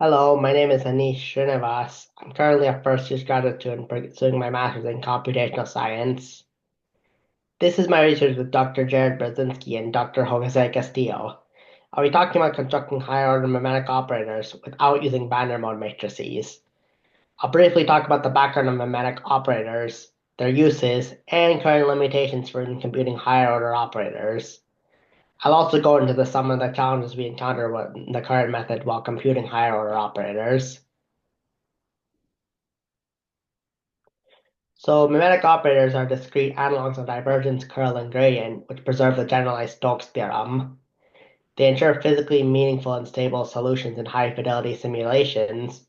Hello, my name is Aneesh Srinivas. I'm currently a first year graduate student pursuing my master's in computational science. This is my research with Dr. Jared Brzezinski and Dr. Jose Castillo. I'll be talking about constructing higher order mimetic operators without using Vandermonde matrices. I'll briefly talk about the background of mimetic operators, their uses, and current limitations for computing higher order operators. I'll also go into some of the challenges we encounter with the current method while computing higher order operators. So mimetic operators are discrete analogs of divergence, curl, and gradient, which preserve the generalized Stokes theorem. They ensure physically meaningful and stable solutions in high-fidelity simulations,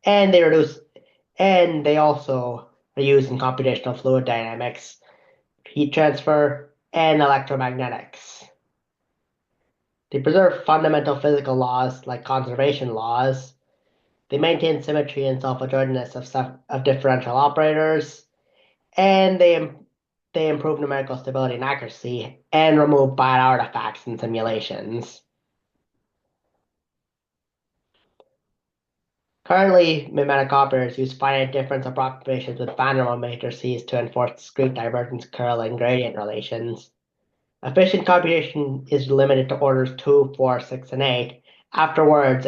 and they also are used in computational fluid dynamics, heat transfer, and electromagnetics. They preserve fundamental physical laws like conservation laws. They maintain symmetry and self-adjointness of differential operators, and they improve numerical stability and accuracy and remove bad artifacts in simulations. Currently, mimetic operators use finite difference approximations with Vandermonde matrices to enforce discrete divergence, curl, and gradient relations. Efficient computation is limited to orders 2, 4, 6, and 8. Afterwards,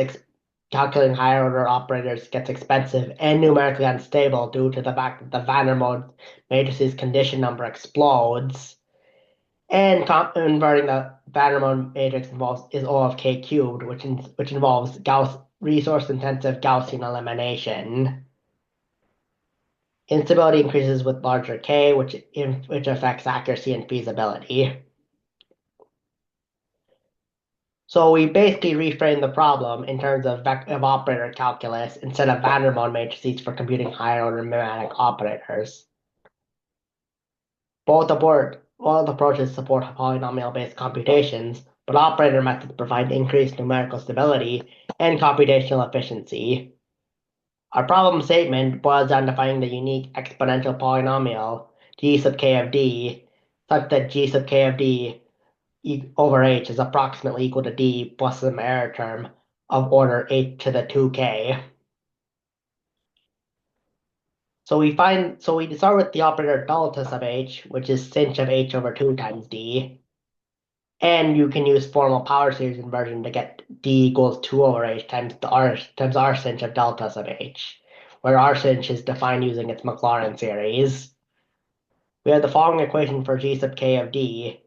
calculating higher order operators gets expensive and numerically unstable due to the fact that the Vandermonde matrices condition number explodes. And converting the Vandermonde matrix is O of k cubed, which involves resource-intensive Gaussian elimination. Instability increases with larger k, which affects accuracy and feasibility. So we basically reframe the problem in terms of operator calculus instead of Vandermonde matrices for computing higher order mimetic operators. Both approaches support polynomial-based computations, but operator methods provide increased numerical stability and computational efficiency. Our problem statement boils down to finding the unique exponential polynomial g sub k of d, such that g sub k of d over h is approximately equal to d plus some error term of order h to the 2k. So we start with the operator delta sub h, which is sinh of h over 2 times d. And you can use formal power series inversion to get d equals 2 over h times r sinh of delta sub h, where r sinh is defined using its Maclaurin series. We have the following equation for g sub k of d,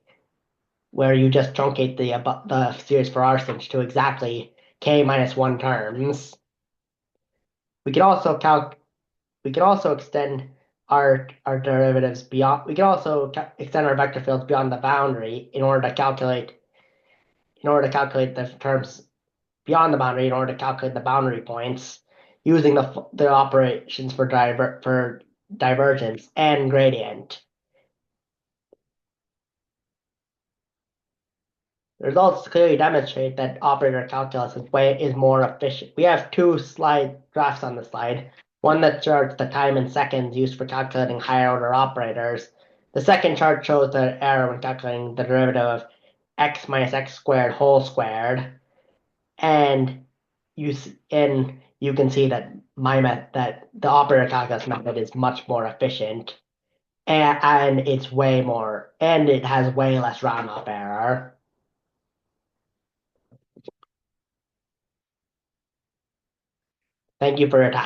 where you just truncate the series for r sinh to exactly k minus 1 terms. We can also extend our derivatives beyond. We can also extend our vector fields beyond the boundary in order to calculate the terms beyond the boundary in order to calculate the boundary points using the operations for divergence and gradient. The results clearly demonstrate that operator calculus is more efficient. We have two slide graphs on the slide. One that charts the time in seconds used for calculating higher order operators. The second chart shows the error when calculating the derivative of x minus x squared whole squared. And you can see that that the operator calculus method is much more efficient, and it has way less round off error. Thank you for your time.